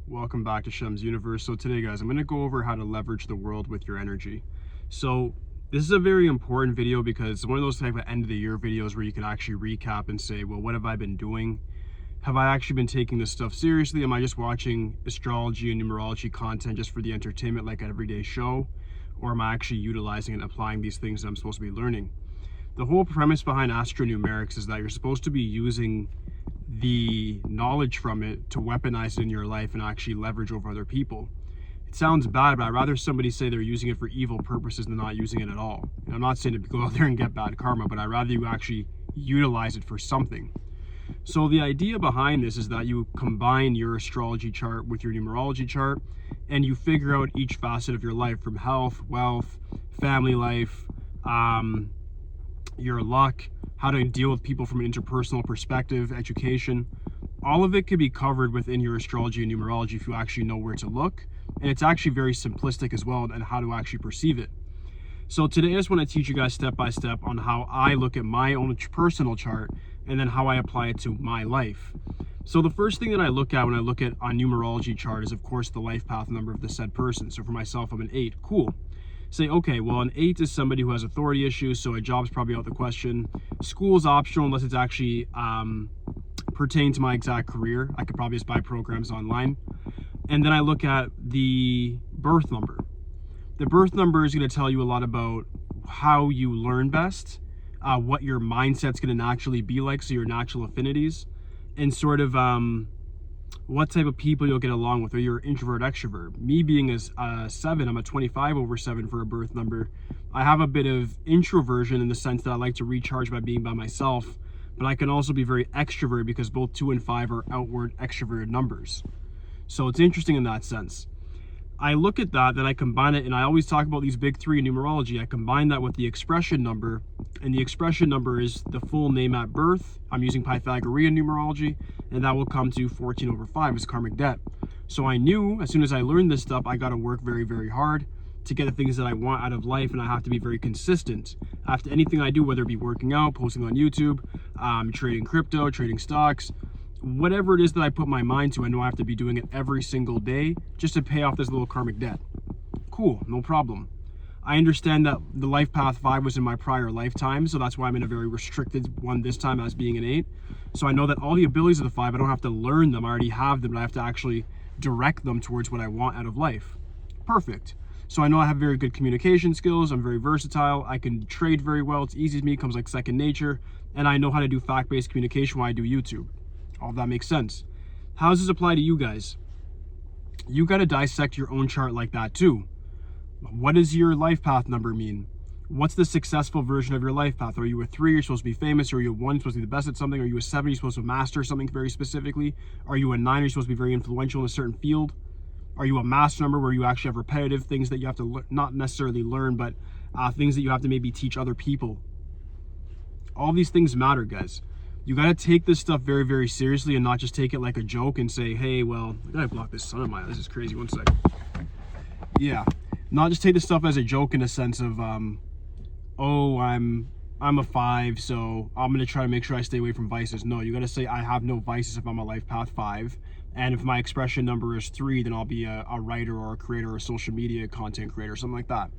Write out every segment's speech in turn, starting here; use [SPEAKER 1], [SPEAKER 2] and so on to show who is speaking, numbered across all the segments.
[SPEAKER 1] Welcome back to Shem's Universe. So today, guys, I'm going to go over how to leverage the world with your energy. So this is a very important video because it's one of those type of end of the year videos where you can actually recap and say, well, what have I been doing? Have I actually been taking this stuff seriously? Am I just watching astrology and numerology content just for the entertainment like an everyday show? Or am I actually utilizing and applying these things that I'm supposed to be learning? The whole premise behind astronumerics is that you're supposed to be using the knowledge from it to weaponize it in your life and actually leverage over other people. It sounds bad, but I'd rather somebody say they're using it for evil purposes than not using it at all. And I'm not saying to go out there and get bad karma, but I'd rather you actually utilize it for something. So the idea behind this is that you combine your astrology chart with your numerology chart and you figure out each facet of your life, from health, wealth, family life, your luck, how to deal with people from an interpersonal perspective, education. All of it could be covered within your astrology and numerology if you actually know where to look. And it's actually very simplistic as well and how to actually perceive it. So today I just want to teach you guys step by step on how I look at my own personal chart and then how I apply it to my life. So the first thing that I look at when I look at a numerology chart is, of course, the life path number of the said person. So for myself, I'm an 8. Cool. Say, okay, well, an 8 is somebody who has authority issues, so a job's probably out the question. School's optional unless it's actually pertain to my exact career. I could probably just buy programs online. And then I look at the birth number. The birth number is going to tell you a lot about how you learn best, what your mindset's going to naturally be like, so your natural affinities, and sort of what type of people you'll get along with, or you're introvert, extrovert. Me being a 7, I'm a 25/7 for a birth number. I have a bit of introversion in the sense that I like to recharge by being by myself, but I can also be very extrovert because both 2 and 5 are outward extroverted numbers. So it's interesting in that sense. I look at that, then I combine it, and I always talk about these big 3 in numerology. I combine that with the expression number, and the expression number is the full name at birth. I'm using Pythagorean numerology, and that will come to 14/5 as karmic debt. So I knew as soon as I learned this stuff, I got to work very, very hard to get the things that I want out of life, and I have to be very consistent. After anything I do, whether it be working out, posting on YouTube, trading crypto, trading stocks, whatever it is that I put my mind to, I know I have to be doing it every single day just to pay off this little karmic debt. Cool, no problem. I understand that the life path 5 was in my prior lifetime, so that's why I'm in a very restricted one this time as being an 8. So I know that all the abilities of the 5, I don't have to learn them, I already have them, but I have to actually direct them towards what I want out of life. Perfect. So I know I have very good communication skills, I'm very versatile, I can trade very well, it's easy to me, comes like second nature, and I know how to do fact-based communication while I do YouTube. All of that makes sense. How does this apply to you guys? You got to dissect your own chart like that too. What does your life path number mean? What's the successful version of your life path? Are you a 3, you're supposed to be famous? Or are you a 1, you're supposed to be the best at something? Are you a 7, you're supposed to master something very specifically? Are you a 9, you're supposed to be very influential in a certain field? Are you a master number where you actually have repetitive things that you have to not necessarily learn, but things that you have to maybe teach other people? All these things matter, guys. You got to take this stuff very, very seriously and not just take it like a joke and say, hey, well, I gotta block this sun of mine. This is crazy. One sec. Yeah. Not just take this stuff as a joke in a sense of, oh, I'm a 5, so I'm going to try to make sure I stay away from vices. No, you got to say I have no vices if I'm a life path 5. And if my expression number is 3, then I'll be a writer or a creator or a social media content creator, something like that.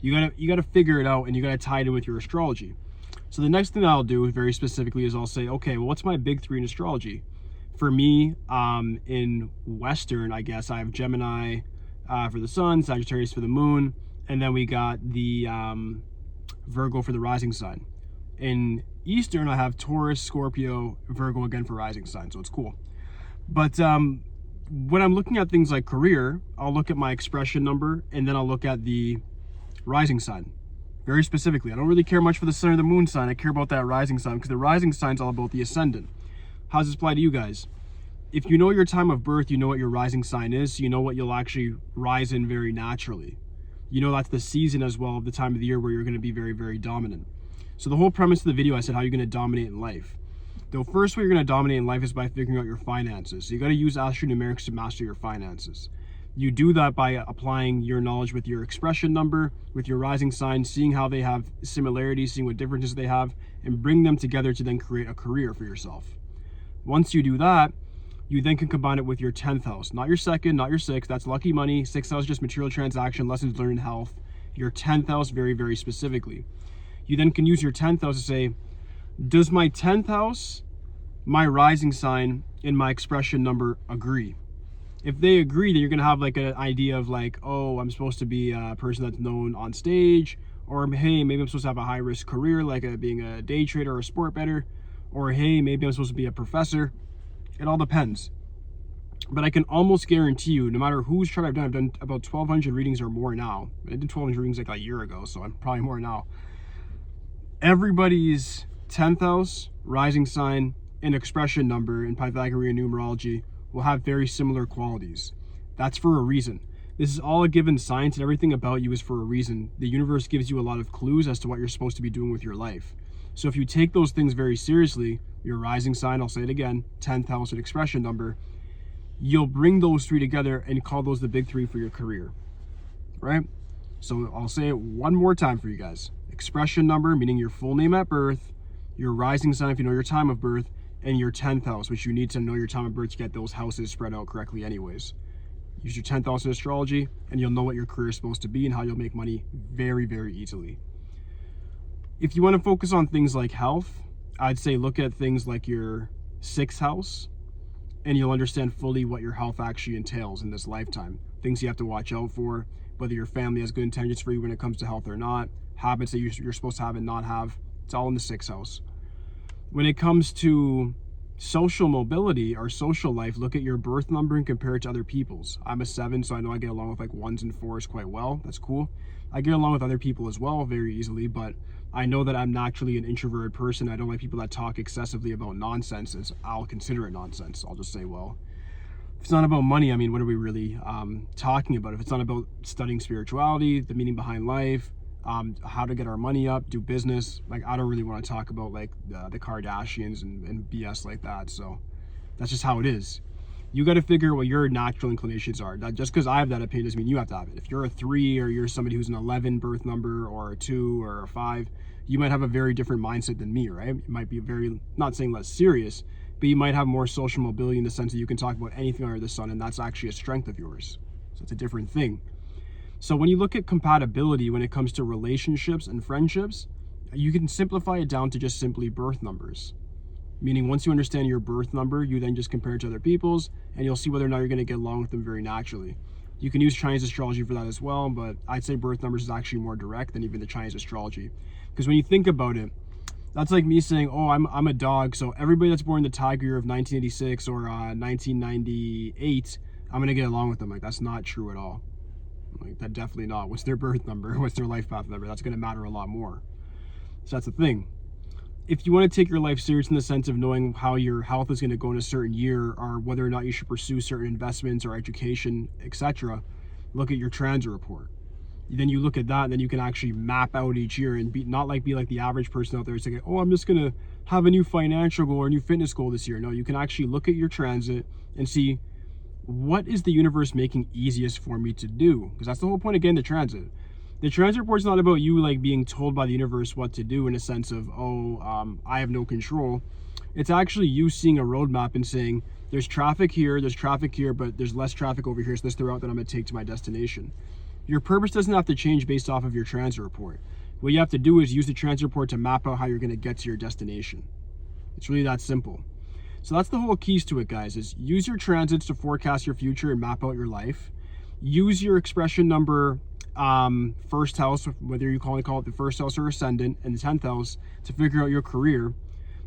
[SPEAKER 1] You got to figure it out, and you got to tie it in with your astrology. So the next thing I'll do very specifically is I'll say, okay, well, what's my big 3 in astrology? For me, in Western, I guess, I have Gemini for the sun, Sagittarius for the moon, and then we got the Virgo for the rising sign. In Eastern, I have Taurus, Scorpio, Virgo again for rising sign, so it's cool. But when I'm looking at things like career, I'll look at my expression number, and then I'll look at the rising sign. Very specifically, I don't really care much for the sun or the moon sign. I care about that rising sign because the rising sign is all about the ascendant. How does this apply to you guys? If you know your time of birth, you know what your rising sign is, so you know what you'll actually rise in very naturally. You know that's the season as well of the time of the year where you're going to be very, very dominant. So the whole premise of the video, I said how you're going to dominate in life. The first way you're going to dominate in life is by figuring out your finances. So you got to use astronumerics to master your finances. You do that by applying your knowledge with your expression number, with your rising sign, seeing how they have similarities, seeing what differences they have, and bring them together to then create a career for yourself. Once you do that, You then can combine it with your 10th house, not your second, not your sixth. That's lucky money. 6th house, just material transaction, lessons learned in health. Your 10th house, very, very specifically. You then can use your 10th house to say, does my 10th house, my rising sign, and my expression number agree? If they agree, then you're going to have like an idea of like, oh, I'm supposed to be a person that's known on stage, or hey, maybe I'm supposed to have a high risk career like being a day trader or a sport bettor, or hey, maybe I'm supposed to be a professor. It all depends. But I can almost guarantee you, no matter whose chart I've done about 1,200 readings or more now. I did 1,200 readings like a year ago, so I'm probably more now. Everybody's 10th house, rising sign, and expression number in Pythagorean numerology will have very similar qualities. That's for a reason. This is all a given science, and everything about you is for a reason. The universe gives you a lot of clues as to what you're supposed to be doing with your life. So if you take those things very seriously, your rising sign, I'll say it again, 10th house and expression number, you'll bring those three together and call those the big three for your career, right? So I'll say it one more time for you guys. Expression number, meaning your full name at birth, your rising sign if you know your time of birth, and your 10th house, which you need to know your time of birth to get those houses spread out correctly anyways. Use your 10th house in astrology, and you'll know what your career is supposed to be and how you'll make money very, very easily. If you want to focus on things like health, I'd say look at things like your 6th house, and you'll understand fully what your health actually entails in this lifetime. Things you have to watch out for, whether your family has good intentions for you when it comes to health or not, habits that you're supposed to have and not have. It's all in the 6th house. When it comes to social mobility or social life, look at your birth number and compare it to other people's. I'm a 7, so I know I get along with like 1s and 4s quite well. That's cool. I get along with other people as well very easily, but I know that I'm naturally an introverted person. I don't like people that talk excessively about nonsense. I'll consider it nonsense. I'll just say, well, if it's not about money, I mean, what are we really talking about? If it's not about studying spirituality, the meaning behind life, how to get our money up, do business, like I don't really want to talk about like the Kardashians and BS like that. So that's just how it is. You got to figure what your natural inclinations are. Not just because I have that opinion doesn't mean you have to have it. If you're a 3 or you're somebody who's an 11 birth number or a 2 or a 5, you might have a very different mindset than me, right? It might be very, not saying less serious, but you might have more social mobility in the sense that you can talk about anything under the sun, and that's actually a strength of yours. So it's a different thing. So when you look at compatibility when it comes to relationships and friendships, you can simplify it down to just simply birth numbers. Meaning once you understand your birth number, you then just compare it to other people's, and you'll see whether or not you're going to get along with them very naturally. You can use Chinese astrology for that as well, but I'd say birth numbers is actually more direct than even the Chinese astrology. Because when you think about it, that's like me saying, oh, I'm a dog, so everybody that's born in the tiger year of 1986 or 1998, I'm going to get along with them. Like, that's not true at all. Like, that definitely not. What's their birth number? What's their life path number? That's going to matter a lot more. So that's the thing. If you want to take your life serious in the sense of knowing how your health is going to go in a certain year, or whether or not you should pursue certain investments or education, etc., look at your transit report. Then you look at that, and then you can actually map out each year and be like the average person out there. It's like, oh, I'm just going to have a new financial goal or a new fitness goal this year. No, you can actually look at your transit and see what is the universe making easiest for me to do? Because that's the whole point, again, the transit. The transit report is not about you like being told by the universe what to do in a sense of, I have no control. It's actually you seeing a roadmap and saying, there's traffic here, but there's less traffic over here, so this is the route that I'm going to take to my destination. Your purpose doesn't have to change based off of your transit report. What you have to do is use the transit report to map out how you're going to get to your destination. It's really that simple. So that's the whole keys to it, guys, is use your transits to forecast your future and map out your life. Use your expression number, first house, whether you call it the first house or ascendant, and the 10th house to figure out your career.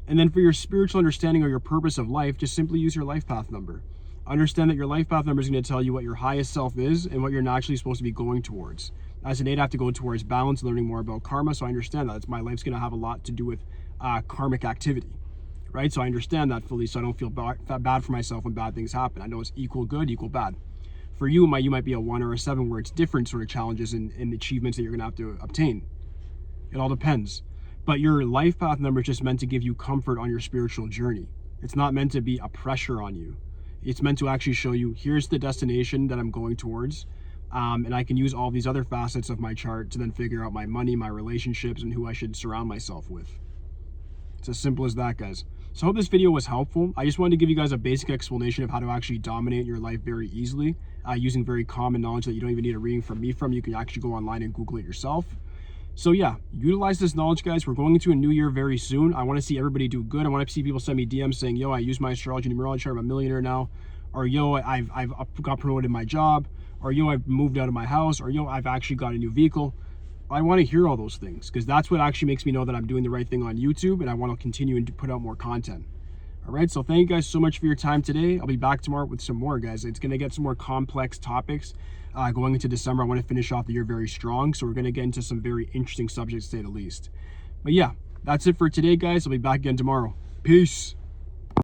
[SPEAKER 1] And then for your spiritual understanding or your purpose of life, just simply use your life path number. Understand that your life path number is going to tell you what your highest self is and what you're naturally supposed to be going towards. As an 8, I have to go towards balance, learning more about karma, so I understand that. My life's going to have a lot to do with karmic activity, right? So I understand that fully, so I don't feel bad for myself when bad things happen. I know it's equal good, equal bad. For you, you might be a 1 or a 7 where it's different sort of challenges and achievements that you're going to have to obtain. It all depends. But your life path number is just meant to give you comfort on your spiritual journey. It's not meant to be a pressure on you. It's meant to actually show you, here's the destination that I'm going towards. And I can use all these other facets of my chart to then figure out my money, my relationships, and who I should surround myself with. It's as simple as that, guys. So I hope this video was helpful. I just wanted to give you guys a basic explanation of how to actually dominate your life very easily, using very common knowledge that you don't even need a reading from me from. You can actually go online and Google it yourself. So yeah, utilize this knowledge, guys. We're going into a new year very soon. I want to see everybody do good. I want to see people send me DMs saying, yo, I use my astrology and numerology chart, I'm a millionaire now. Or yo, I've got promoted in my job. Or yo, I've moved out of my house. Or yo, I've actually got a new vehicle. I want to hear all those things because that's what actually makes me know that I'm doing the right thing on YouTube, and I want to continue and put out more content. All right, so thank you guys so much for your time today. I'll be back tomorrow with some more, guys. It's going to get some more complex topics going into December. I want to finish off the year very strong, so we're going to get into some very interesting subjects, to say the least. But yeah, that's it for today, guys. I'll be back again tomorrow. Peace.